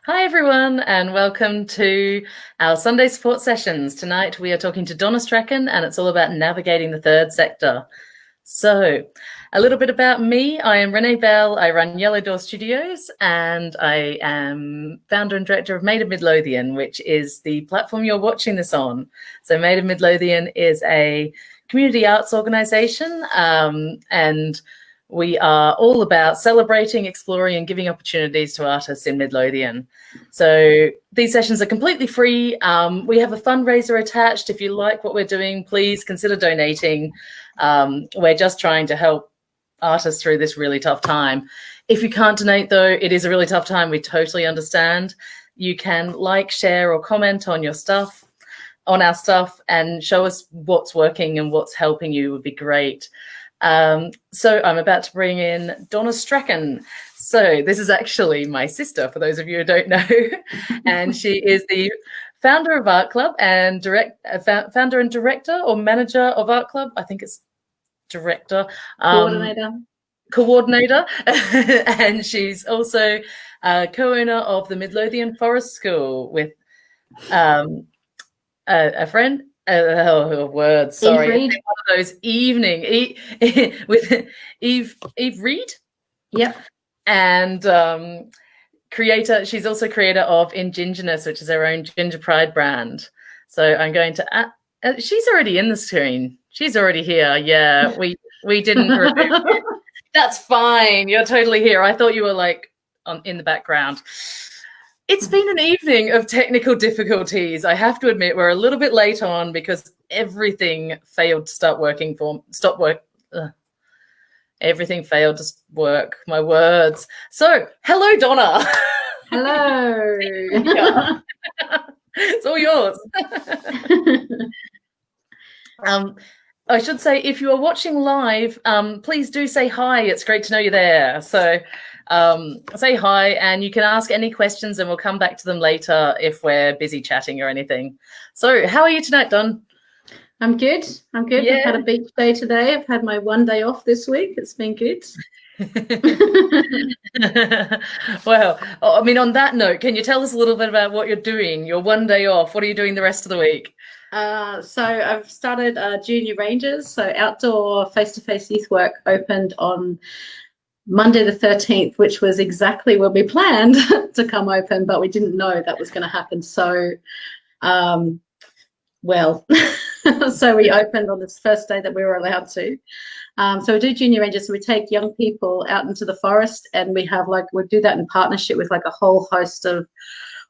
Hi, everyone, and welcome to our Sunday support sessions. Tonight, we are talking to Donna Strachan, and it's all about navigating the third sector. So, a little bit about me. I am Renee Bell. I run Yellow Door Studios, and I am founder and director of Made of Midlothian, which is the platform you're watching this on. So, Made of Midlothian is a community arts organisation, and we are all about celebrating, exploring, and giving opportunities to artists in Midlothian. So these sessions are completely free. We have a fundraiser attached. If you like what we're doing, please consider donating. We're just trying to help artists through this really tough time. If you can't donate, though, it is a really tough time. We totally understand. You can like, share, or comment on your stuff, on our stuff, and show us what's working and what's helping you would be great. So I'm about to bring in Donna Strachan. So this is actually my sister, for those of you who don't know, and she is the founder of Art Club and founder and director or manager of Art Club. I think it's director. Coordinator. And she's also co-owner of the Midlothian Forest School with a friend. Words. Sorry, Eve Reed. One of those evening with Eve Reed. Yep. And creator. She's also creator of Indigenous, which is her own ginger pride brand. So I'm going to. She's already in the screen. She's already here. Yeah, we didn't remove you. That's fine. You're totally here. I thought you were like in the background. It's been an evening of technical difficulties. I have to admit, we're a little bit late on because everything failed to stop work. Everything failed to work. My words. So, hello, Donna. Hello. It's all yours. I should say, if you are watching live, please do say hi. It's great to know you're there. So say hi, and you can ask any questions and we'll come back to them later if we're busy chatting or anything. So how are you tonight, Don? I'm good. Yeah. I've had a beach day today. I've had my one day off this week. It's been good. Well, I mean, on that note, can you tell us a little bit about what you're doing? Your one day off. What are you doing the rest of the week? So I've started Junior Rangers. So outdoor face-to-face youth work opened on Monday the 13th, which was exactly when we planned to come open, but we didn't know that was going to happen. So, so we opened on this first day that we were allowed to. So we do Junior Rangers, so we take young people out into the forest, and we do that in partnership with a whole host of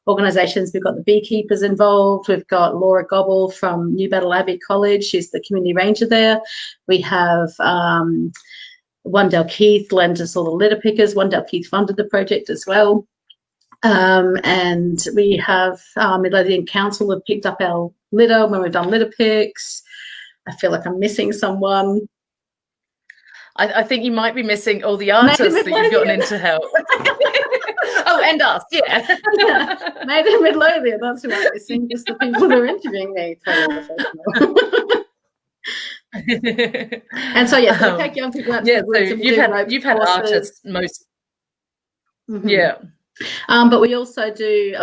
organisations. We've got the beekeepers involved. We've got Laura Gobble from New Battle Abbey College. She's the community ranger there. We have Wandale Keith lent us all the litter pickers. Wandale Keith funded the project as well. And we have Midlothian Council have picked up our litter when we've done litter picks. I feel like I'm missing someone. I think you might be missing all the artists that you've gotten in to help. Oh, and us, yeah. Made in Midlothian, that's who I'm missing, just the people that are interviewing me. And so we take young people out. Yeah, so you've had artists most. Mm-hmm. Yeah. But we also do.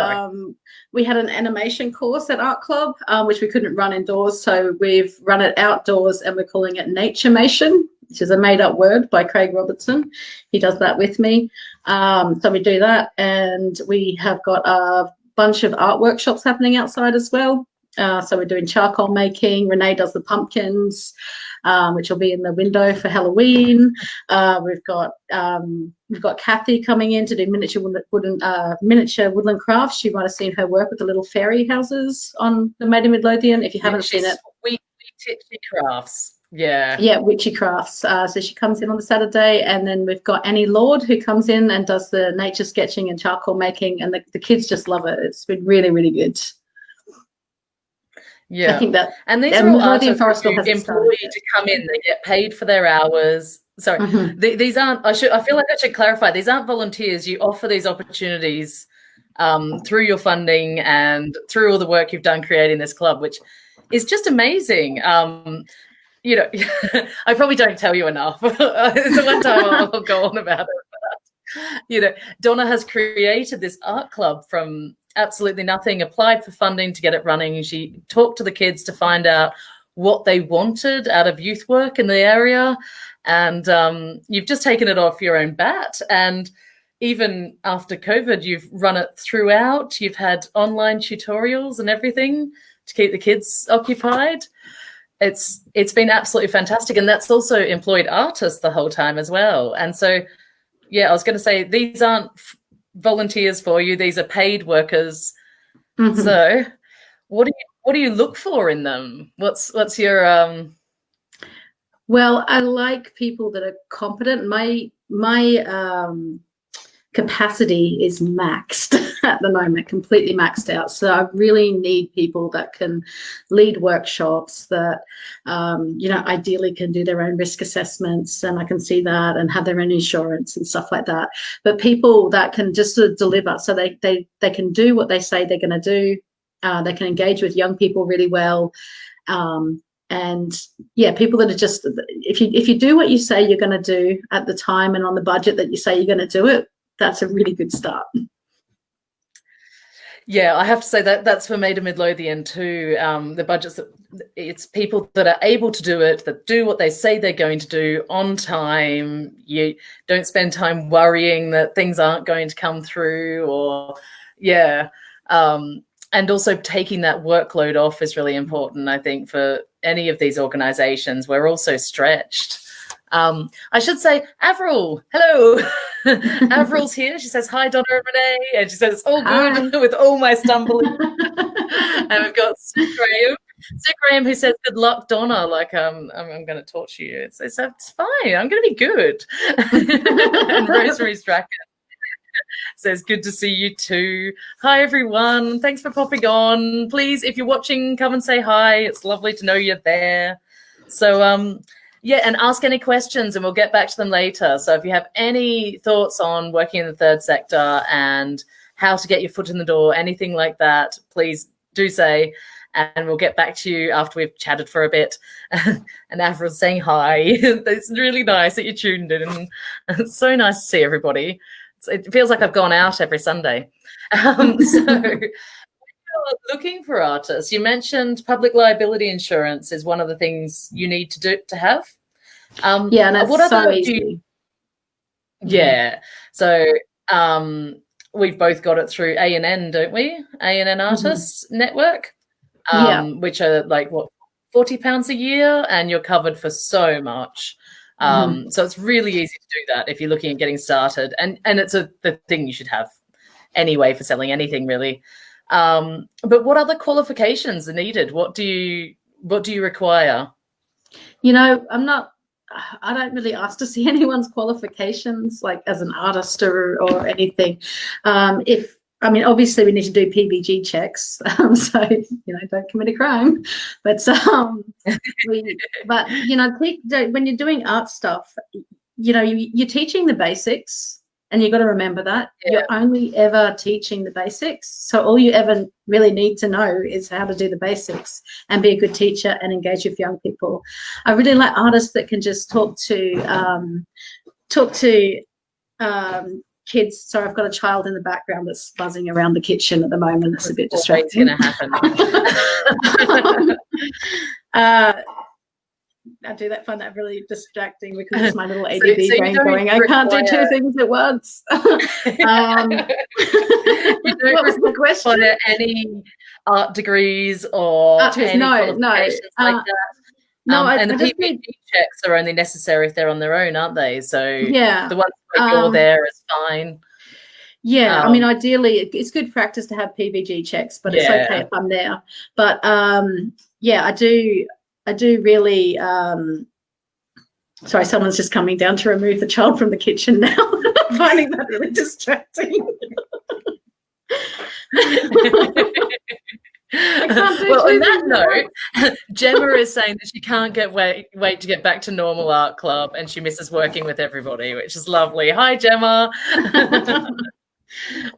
We had an animation course at Art Club, which we couldn't run indoors, so we've run it outdoors, and we're calling it Naturemation, which is a made-up word by Craig Robertson. He does that with me. So we do that, and we have got a bunch of art workshops happening outside as well. So we're doing charcoal making. Renee does the pumpkins, which will be in the window for Halloween. We've got Kathy coming in to do miniature woodland crafts. You might have seen her work with the little fairy houses on the Made in Midlothian. If you haven't seen it, Witchy crafts. Yeah, witchy crafts. So she comes in on the Saturday, and then we've got Annie Lord who comes in and does the nature sketching and charcoal making, and the kids just love it. It's been really, really good. Yeah, I think that, and these are all artists who employ to come in. They get paid for their hours. Sorry, these aren't. I feel like I should clarify. These aren't volunteers. You offer these opportunities through your funding and through all the work you've done creating this club, which is just amazing. You know, I probably don't tell you enough. So one time I'll go on about it. Donna has created this art club from absolutely nothing, applied for funding to get it running. She talked to the kids to find out what they wanted out of youth work in the area. And you've just taken it off your own bat. And even after COVID, you've run it throughout. You've had online tutorials and everything to keep the kids occupied. It's been absolutely fantastic. And that's also employed artists the whole time as well. And so, yeah, I was going to say, these aren't volunteers for you. These are paid workers. Mm-hmm. So what do you look for in them? What's your Well, I like people that are competent. My capacity is maxed at the moment, completely maxed out. So I really need people that can lead workshops, that ideally can do their own risk assessments, and I can see that, and have their own insurance and stuff like that. But people that can just sort of deliver, so they can do what they say they're going to do. They can engage with young people really well. And yeah, people that are just, if you do what you say you're going to do at the time and on the budget that you say you're going to do it, that's a really good start. Yeah, I have to say that's for Maida Midlothian too. The budgets, it's people that are able to do it, that do what they say they're going to do on time. You don't spend time worrying that things aren't going to come through, or and also taking that workload off is really important, I think, for any of these organizations. We're also stretched. I should say, Avril, hello. Avril's here. She says, hi, Donna and Renee. And she says, it's all good with all my stumbling. And we've got Sue Graham, who says, good luck, Donna. Like, I'm going to torture you. It's fine. I'm going to be good. And Rosemary Strachan says, good to see you too. Hi, everyone. Thanks for popping on. Please, if you're watching, come and say hi. It's lovely to know you're there. So, and ask any questions and we'll get back to them later. So if you have any thoughts on working in the third sector and how to get your foot in the door, anything like that, please do say, and we'll get back to you after we've chatted for a bit. And Avril's saying hi. It's really nice that you tuned in. It's so nice to see everybody. It feels like I've gone out every Sunday. Looking for artists, you mentioned public liability insurance is one of the things you need to have. And that's so easy. So we've both got it through A&N, don't we? A&N Artists Network, which are like what, £40 a year, and you're covered for so much. So it's really easy to do that if you're looking at getting started, and it's the thing you should have anyway for selling anything, really. But what other qualifications are needed? What do you require? I don't really ask to see anyone's qualifications, like as an artist or anything. Obviously we need to do PVG checks, so don't commit a crime. But when you're doing art stuff, you're teaching the basics. And you've got to remember that you're only ever teaching the basics. So all you ever really need to know is how to do the basics and be a good teacher and engage with young people. I really like artists that can just talk to kids. Sorry, I've got a child in the background that's buzzing around the kitchen at the moment. It's a bit distracting. It's going to happen. Find that really distracting because it's my little ADD brain going, I can't do two things at once. You don't what was the question? Any art degrees or any qualifications like that? And the PPG checks are only necessary if they're on their own, aren't they? So the ones where you're there is fine. Ideally it's good practice to have PVG checks, but it's okay if I'm there. But I do really sorry, someone's just coming down to remove the child from the kitchen now. I'm finding that really distracting. On that note, Gemma is saying that she can't wait to get back to normal art club, and she misses working with everybody, which is lovely. Hi, Gemma.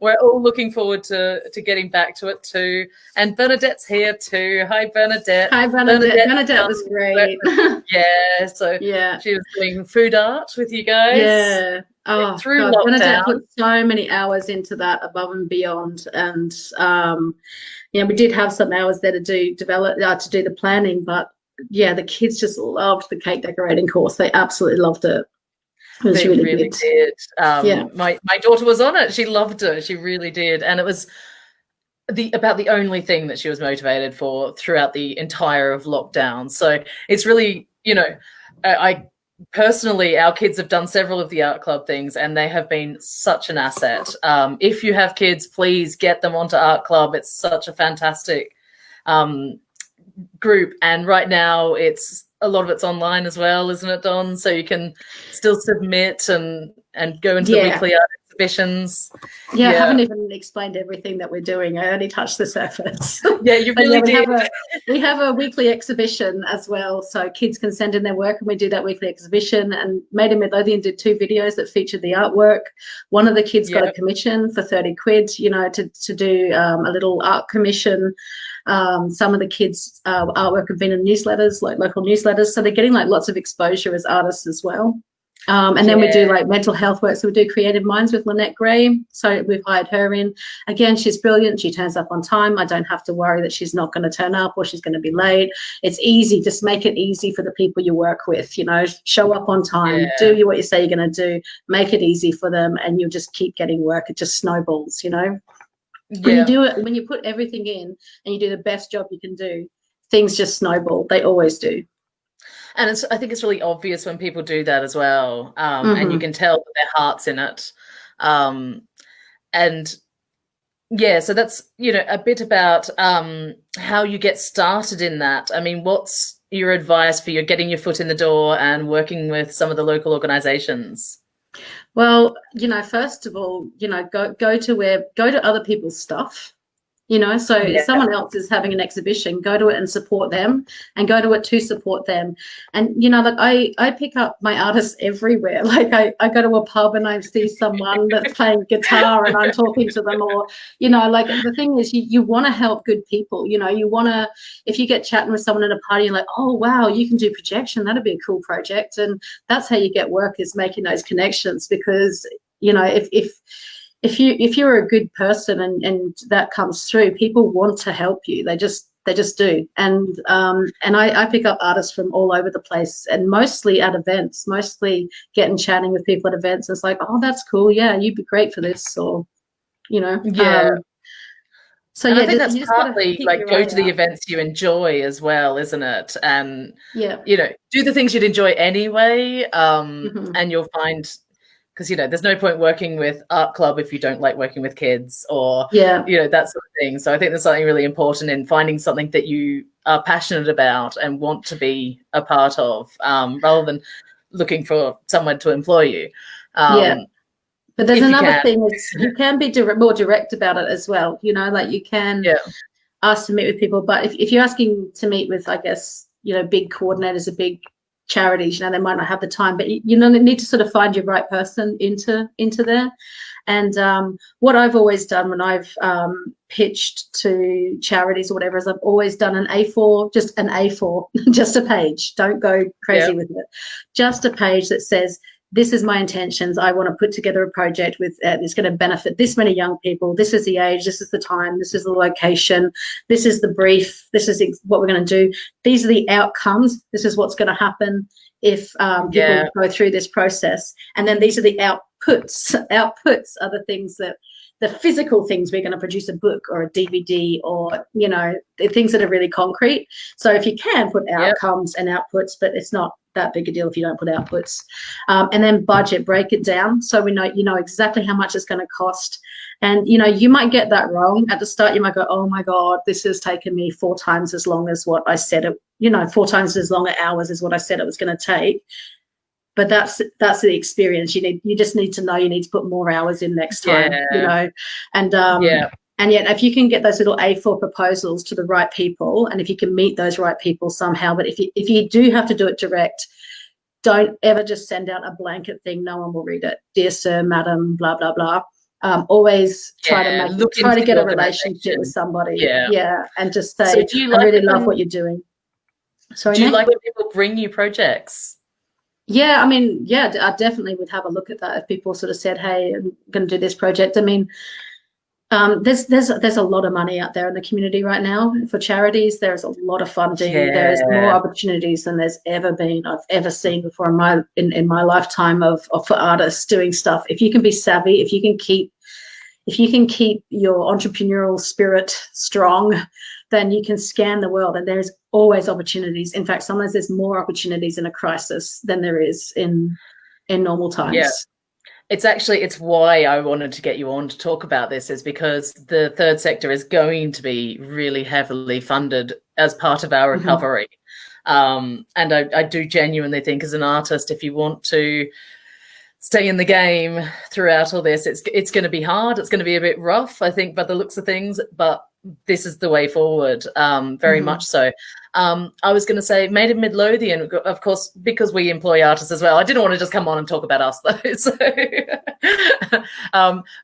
We're all looking forward to getting back to it too. And Bernadette's here too. Hi, Bernadette. Hi, Bernadette. Bernadette was great. Yeah, so Yeah. she was doing food art with you guys Yeah. Oh through God, Bernadette lockdown. put so many hours into that above and beyond. And we did have some hours there to do the planning, but yeah, the kids just loved the cake decorating course. They absolutely loved it. It was They really really good. did. Yeah. My daughter was on it. She loved it. She really did. And it was about the only thing that she was motivated for throughout the entire of lockdown. So it's really, I personally, our kids have done several of the art club things and they have been such an asset. If you have kids, please get them onto art club. It's such a fantastic group. And right now a lot of it's online as well, isn't it, Don? So you can still submit and go into the weekly art exhibitions. Yeah, I haven't even explained everything that we're doing. I only touched the surface. Yeah, you really did. We have a weekly exhibition as well, so kids can send in their work, and we do that weekly exhibition. And Made in Midlothian did 2 videos that featured the artwork. One of the kids got a commission for 30 quid, to do a little art commission. Some of the kids' artwork have been in newsletters, like local newsletters, so they're getting like lots of exposure as artists as well. And then we do like mental health work. So we do Creative Minds with Lynette Gray. So we've hired her in. Again, she's brilliant. She turns up on time. I don't have to worry that she's not going to turn up or she's going to be late. It's easy. Just make it easy for the people you work with, show up on time, do what you say you're going to do, make it easy for them, and you'll just keep getting work. It just snowballs, When you do it, when you put everything in and you do the best job you can do, things just snowball. They always do. And I think it's really obvious when people do that as well. And you can tell that their heart's in it. So that's, a bit about how you get started in that. I mean, what's your advice for getting your foot in the door and working with some of the local organizations? Well, first of all, go to other people's stuff. So if someone else is having an exhibition, go to it and support them, and go to it to support them. And, I pick up my artists everywhere. Like I go to a pub and I see someone that's playing guitar and I'm talking to them, or, the thing is you want to help good people. You want to, if you get chatting with someone at a party, you're like, oh, wow, you can do projection. That'd be a cool project. And that's how you get work, is making those connections, because, if you're a good person and that comes through, people want to help you. They just do. And I pick up artists from all over the place, and mostly at events, mostly chatting with people at events. It's like, oh, that's cool. Yeah, you'd be great for this, or So I think that's partly like go to the events you enjoy as well, isn't it? And do the things you'd enjoy anyway, and you'll find. Because, there's no point working with art club if you don't like working with kids, or, that sort of thing. So I think there's something really important in finding something that you are passionate about and want to be a part of, rather than looking for someone to employ you. But there's another thing, is you can be more direct about it as well. Like you can ask to meet with people. But if you're asking to meet with, I guess, big coordinators of big charities, they might not have the time, but you need to sort of find your right person into there. And what I've always done when I've pitched to charities or whatever is I've always done an A4, just an A4, just a page. Don't go crazy with it. Just a page that says, this is my intentions. I want to put together a project with that's going to benefit this many young people. This is the age. This is the time. This is the location. This is the brief. This is what we're going to do. These are the outcomes. This is what's going to happen if people go through this process. And then these are the outputs. Outputs are the things the physical things. We're going to produce a book or a DVD, or, the things that are really concrete. So if you can put outcomes and outputs, but it's not that big a deal if you don't put outputs. And then budget, break it down. So we know, exactly how much it's going to cost. And, you might get that wrong at the start. You might go, oh my God, this has taken me 4 times as long as what I said it, 4 times as long hours as what I said it was going to take. But that's the experience. You just need to know you need to put more hours in next time, And yet, if you can get those little A4 proposals to the right people, and if you can meet those right people somehow, but if you do have to do it direct, don't ever just send out a blanket thing. No one will read it. Dear sir, madam, blah, blah, blah. Always try to get a relationship with organisation. somebody. And just So say, do you I like really love what you're doing. Sorry, do you Nate? like when people bring you projects? Yeah, I mean, yeah, I definitely would have a look at that if people sort of said, "Hey, I'm going to do this project." I mean, there's a lot of money out there in the community right now for charities. There's a lot of funding. Yeah. There's more opportunities than there's I've ever seen before in my lifetime of for artists doing stuff. If you can be savvy, if you can keep your entrepreneurial spirit strong, then you can scan the world, and there's always opportunities. In fact, sometimes there's more opportunities in a crisis than there is in normal times. Yeah. It's why I wanted to get you on to talk about this, is because the third sector is going to be really heavily funded as part of our recovery. And I do genuinely think, as an artist, if you want to stay in the game throughout all this, it's going to be hard. It's going to be a bit rough, I think, by the looks of things, but this is the way forward, very much so. I was going to say, Made in Midlothian, of course, because we employ artists as well. I didn't want to just come on and talk about us, though. So,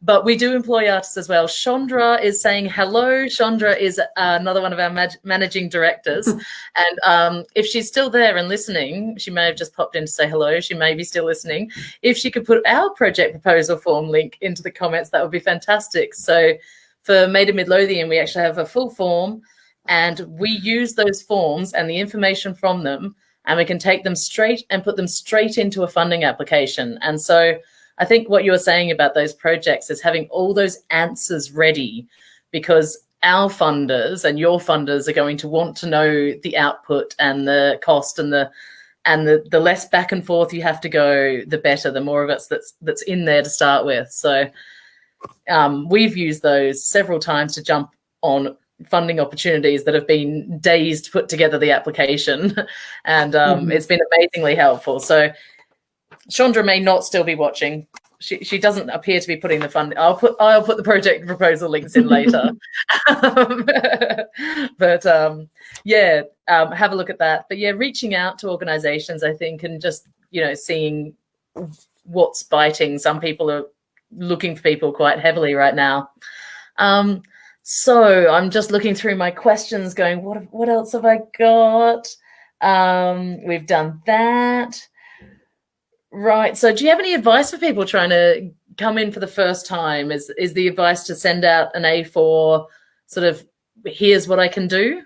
but we do employ artists as well. Chandra is saying hello. Chandra is another one of our managing directors. And if she's still there and listening, she may have just popped in to say hello. She may be still listening. If she could put our project proposal form link into the comments, that would be fantastic. So for Made in Midlothian, we actually have a full form, and we use those forms and the information from them, and we can take them straight and put them straight into a funding application. And so I think what you were saying about those projects is having all those answers ready, because our funders and your funders are going to want to know the output and the cost, and the less back and forth you have to go, the better, the more of us that's in there to start with. So we've used those several times to jump on funding opportunities that have been days to put together the application, and it's been amazingly helpful. So Chandra may not still be watching. She doesn't appear to be putting the funding. I'll put the project proposal links in later. But have a look at that. But yeah, reaching out to organizations, I think, and just, seeing what's biting. Some people are looking for people quite heavily right now. So I'm just looking through my questions going, what else have I got? We've done that. Right. So do you have any advice for people trying to come in for the first time? Is the advice to send out an A4 sort of, here's what I can do?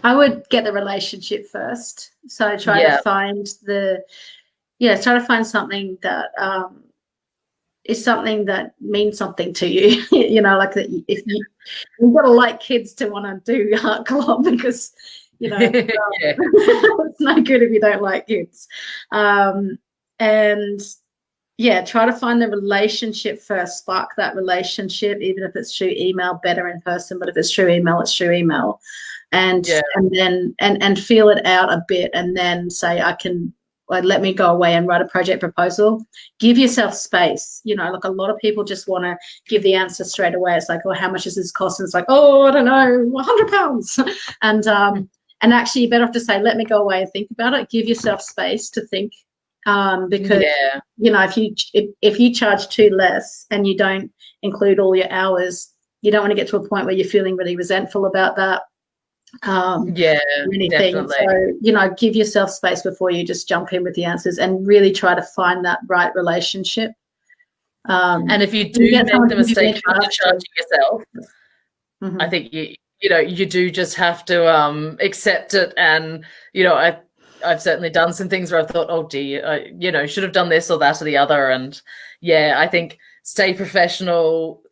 I would get the relationship first. So try to find something that is something that means something to you. Like that. If you've got to like kids to want to do art club, because it's no good if you don't like kids. And try to find the relationship first. Spark that relationship, even if it's through email. Better in person, but if it's through email, it's through email. And then feel it out a bit, and then say, let me go away and write a project proposal. Give yourself space. Like a lot of people just want to give the answer straight away. It's like, how much does this cost? And it's like, I don't know, £100. And actually, you're better off to say, let me go away and think about it. Give yourself space to think, because if you charge too less and you don't include all your hours, you don't want to get to a point where you're feeling really resentful about that. Definitely. So give yourself space before you just jump in with the answers, and really try to find that right relationship. And if you do make the mistake of undercharging yourself, I think you do just have to accept it. And I've certainly done some things where I've thought, oh dear, I should have done this or that or the other. And I think stay professional,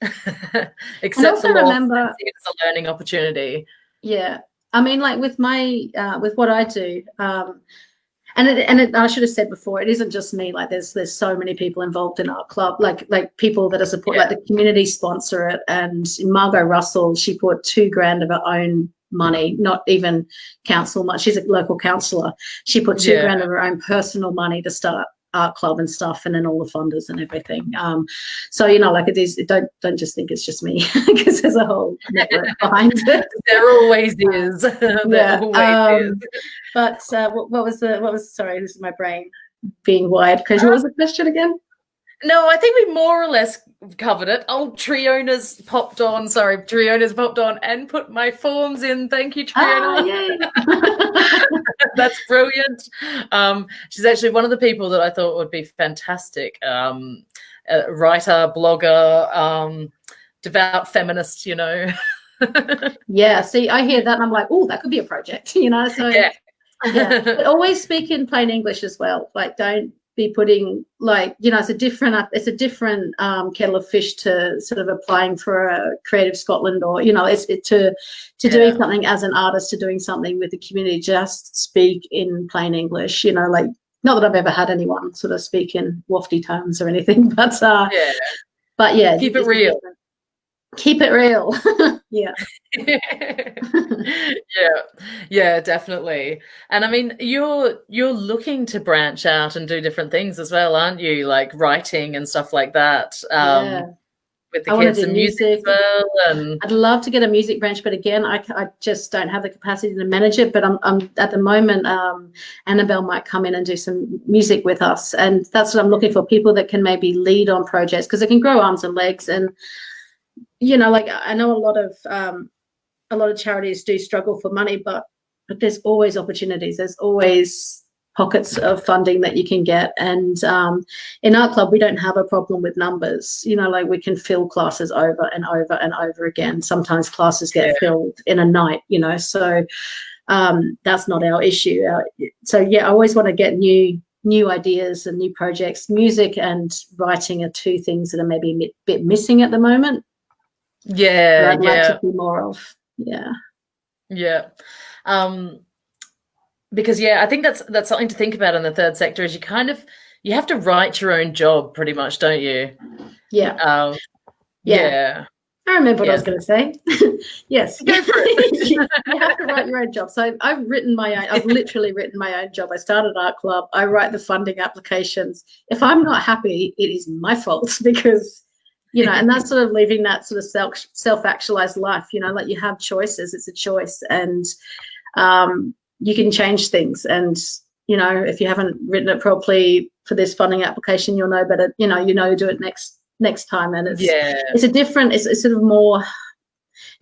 accept the loss, and see it as a learning opportunity. Yeah, I mean, like with my with what I do, I should have said before, it isn't just me. Like there's so many people involved in Art Club, like people that are support, like the community sponsor it. And Margot Russell, she put $2,000 of her own money, not even council money. She's a local councillor. She put $2,000 of her own personal money to start Art Club and stuff, and then all the funders and everything. So like it is. Don't just think it's just me, because there's a whole network behind it. There always is. There always is. But what was sorry, this is my brain being wired. Because what was the question again? No, I think we more or less covered it. Oh, Triona's popped on. Sorry, Triona's popped on and put my forms in. Thank you, Ah, Triona. yay. That's brilliant. She's actually one of the people that I thought would be fantastic. Writer, blogger, devout feminist, Yeah, see, I hear that and I'm like, oh, that could be a project, so Yeah. yeah. But always speak in plain English as well. Like, don't be putting it's a different kettle of fish to sort of applying for a Creative Scotland, or to doing something as an artist, to doing something with the community. Just speak in plain English. Like, not that I've ever had anyone sort of speak in wafty tones or anything, but yeah, Keep it real. Keep it real. Yeah. Yeah, definitely. And I mean, you're looking to branch out and do different things as well, aren't you? Like writing and stuff like that. Yeah. With the I want to kids do and music as well. And I'd love to get a music branch, but again, I just don't have the capacity to manage it. But I'm at the moment, Annabelle might come in and do some music with us, and that's what I'm looking for, people that can maybe lead on projects, because it can grow arms and legs. And like, I know a lot of charities do struggle for money, but there's always opportunities. There's always pockets of funding that you can get. And in our club, we don't have a problem with numbers. Like, we can fill classes over and over and over again. Sometimes classes get filled in a night, so that's not our issue. So yeah, I always want to get new ideas and new projects. Music and writing are two things that are maybe a bit missing at the moment. Yeah, I'd like to see more of. Yeah. Because I think that's something to think about in the third sector, is you have to write your own job pretty much, don't you? Yeah. Yeah. I remember what I was going to say. Yes. Go for it. You have to write your own job. So I've literally written my own job. I started Art Club. I write the funding applications. If I'm not happy, it is my fault, because and that's sort of living that sort of self-actualized life, like, you have choices. It's a choice, and you can change things. And if you haven't written it properly for this funding application, you'll know better. Do it next time. And it's a different. It's sort of more.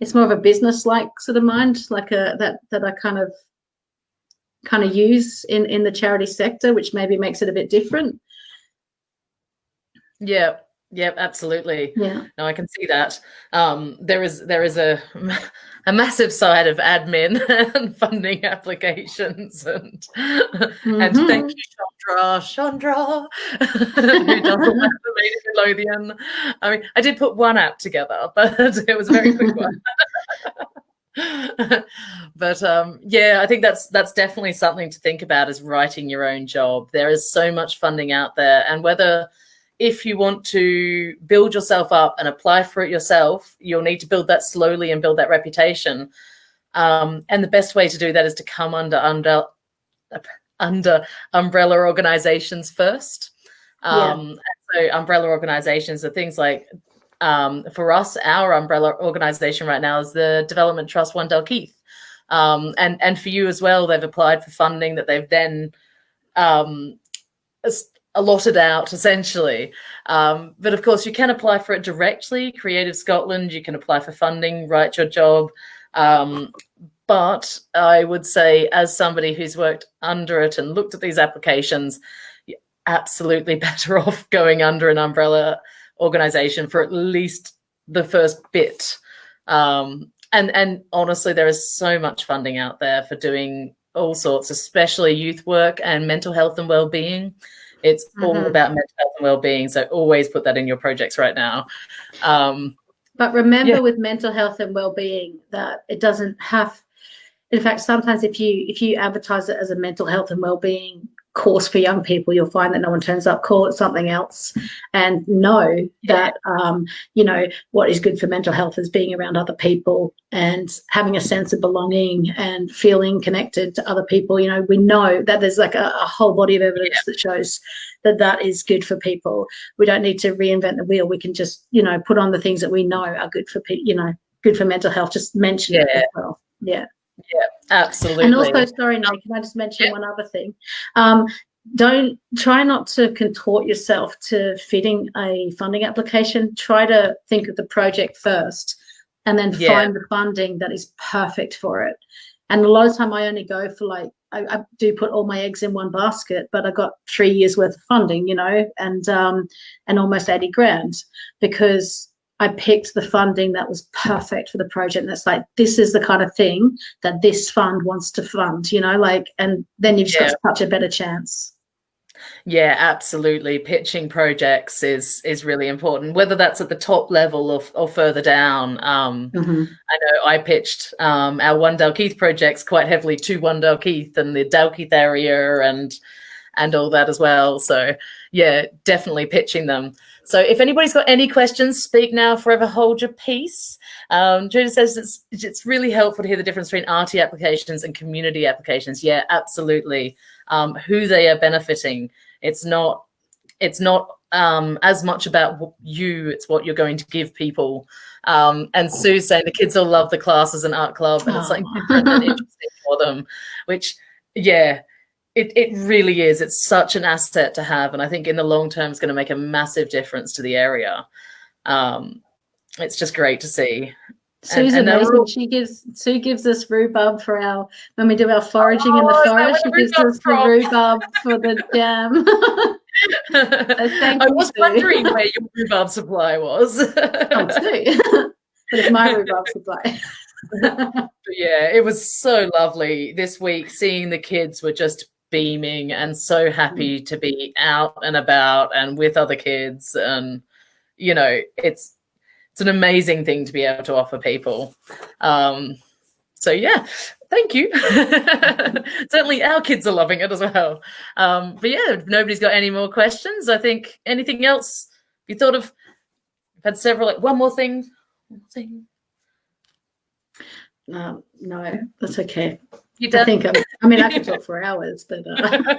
It's more of a business-like sort of mind, like that I kind of use in the charity sector, which maybe makes it a bit different. Yeah. Yep, absolutely. Yeah. No, I can see that. There is a massive side of admin and funding applications, and thank you, Chandra, who does all that for Midlothian. I mean, I did put one app together, but it was a very quick one. But I think that's definitely something to think about, is writing your own job. There is so much funding out there, and if you want to build yourself up and apply for it yourself, you'll need to build that slowly and build that reputation. And the best way to do that is to come under umbrella organizations first. So umbrella organizations are things like, for us, our umbrella organization right now is the Development Trust One Dalkeith. And for you as well, they've applied for funding that they've then allotted out, essentially. But of course, you can apply for it directly. Creative Scotland, you can apply for funding, write your job. But I would say, as somebody who's worked under it and looked at these applications, you're absolutely better off going under an umbrella organization for at least the first bit. And honestly, there is so much funding out there for doing all sorts, especially youth work and mental health and well-being. It's all about mental health and well-being, so always put that in your projects right now. But remember, with mental health and well-being, that it doesn't have. In fact, sometimes if you advertise it as a mental health and well-being course for young people, you'll find that no one turns up. Call it something else, and know that what is good for mental health is being around other people and having a sense of belonging and feeling connected to other people. We know that there's like a whole body of evidence that shows that is good for people. We don't need to reinvent the wheel. We can just put on the things that we know are good for good for mental health. Just mention it as well. Yeah, absolutely. And also, sorry, Nate, can I just mention one other thing? don't try not to contort yourself to fitting a funding application. Try to think of the project first and then Yeah. find the funding that is perfect for it. And a lot of time I only go for like, I do put all my eggs in one basket, but I got 3 years worth of funding, and almost 80 grand because I picked the funding that was perfect for the project. And it's like, this is the kind of thing that this fund wants to fund, and then you've just got such a better chance. Yeah, absolutely. Pitching projects is really important, whether that's at the top level or further down. I know I pitched our One Dalkeith projects quite heavily to One Dalkeith and the Dalkeith area and all that as well. So yeah, definitely pitching them. So if anybody's got any questions, speak now, forever hold your peace. Judah says it's really helpful to hear the difference between RT applications and community applications. Yeah, absolutely. Who they are benefiting. It's not as much about you, it's what you're going to give people. And Sue's saying the kids all love the classes and art club, and it's something different and interesting for them, which, yeah, it really is. It's such an asset to have, and I think in the long term it's going to make a massive difference to the area. It's just great to see. Sue's amazing. Sue gives us rhubarb for when we do our foraging in the forest. She gives us the rhubarb for the jam. I was wondering where your rhubarb supply was. Oh, too. But it's my rhubarb supply. But yeah, it was so lovely this week. Seeing the kids were just beaming and so happy to be out and about and with other kids, and it's an amazing thing to be able to offer people. So yeah, thank you. Certainly our kids are loving it as well. But yeah, if nobody's got any more questions, I think anything else you thought of? I've had several. One more thing. No, that's okay. You done? I think I could talk for hours, but yeah.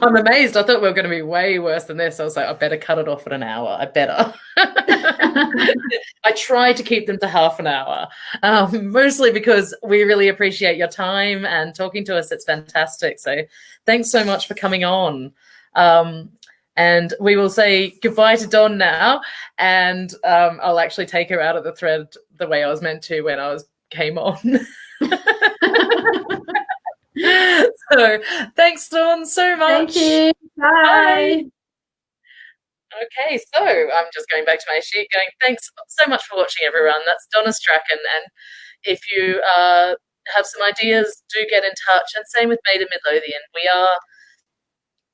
I'm amazed. I thought we were going to be way worse than this. I was like, I better cut it off at an hour. I better. I try to keep them to half an hour, mostly because we really appreciate your time and talking to us. It's fantastic. So thanks so much for coming on. And we will say goodbye to Dawn now, and I'll actually take her out of the thread the way I was meant to when I came on. So thanks, Dawn, so much. Thank you. Bye. Okay, so I'm just going back to my sheet going, thanks so much for watching, everyone. That's Donna Strachan, and if you have some ideas, do get in touch, and same with Maiden Midlothian. We are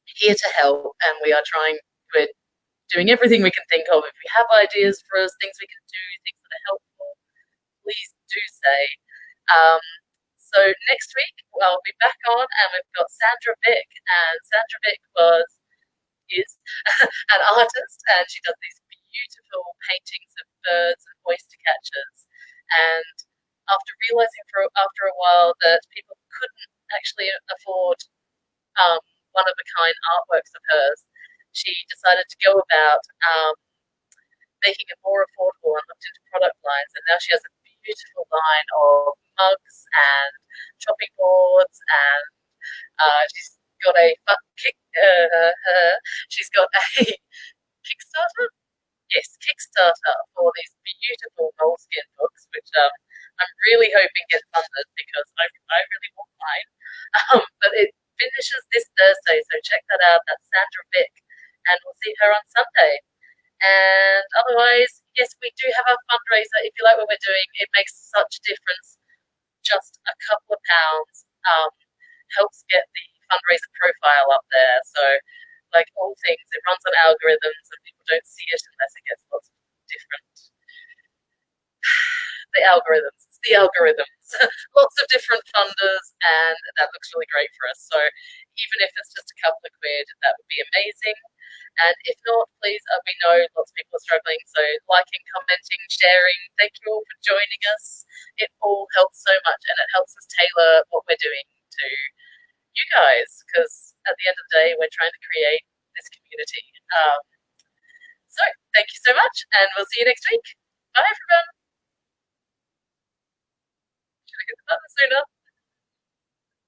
here to help, and we're doing everything we can think of. If you have ideas for us, things we can do, things that are helpful, please do say. So next week I'll be back on, and we've got Sandra Vick, and Sandra Vick is an artist, and she does these beautiful paintings of birds and oyster catchers. And after realizing after a while that people couldn't actually afford one-of-a-kind artworks of hers, she decided to go about making it more affordable and looked into product lines. And now she has a beautiful line of mugs and chopping boards, and she's got a Kickstarter. Yes, Kickstarter for these beautiful moleskin books, which I'm really hoping get funded because I really want mine. But it finishes this Thursday, so check that out. That's Sandra Vick, and we'll see her on Sunday. And otherwise, yes, we do have our fundraiser. If you like what we're doing, it makes such a difference. Just a couple of pounds helps get the fundraiser profile up there. So, like all things, it runs on algorithms, and people don't see it unless it gets lots of different. It's the algorithms. Lots of different funders, and that looks really great for us. So, even if it's just a couple of quid, that would be amazing. And if not, please, we know lots of people are struggling, so liking, commenting, sharing, thank you all for joining us. It all helps so much, and it helps us tailor what we're doing to you guys, because at the end of the day, we're trying to create this community. So thank you so much, and we'll see you next week. Bye, everyone. Should I get the button sooner?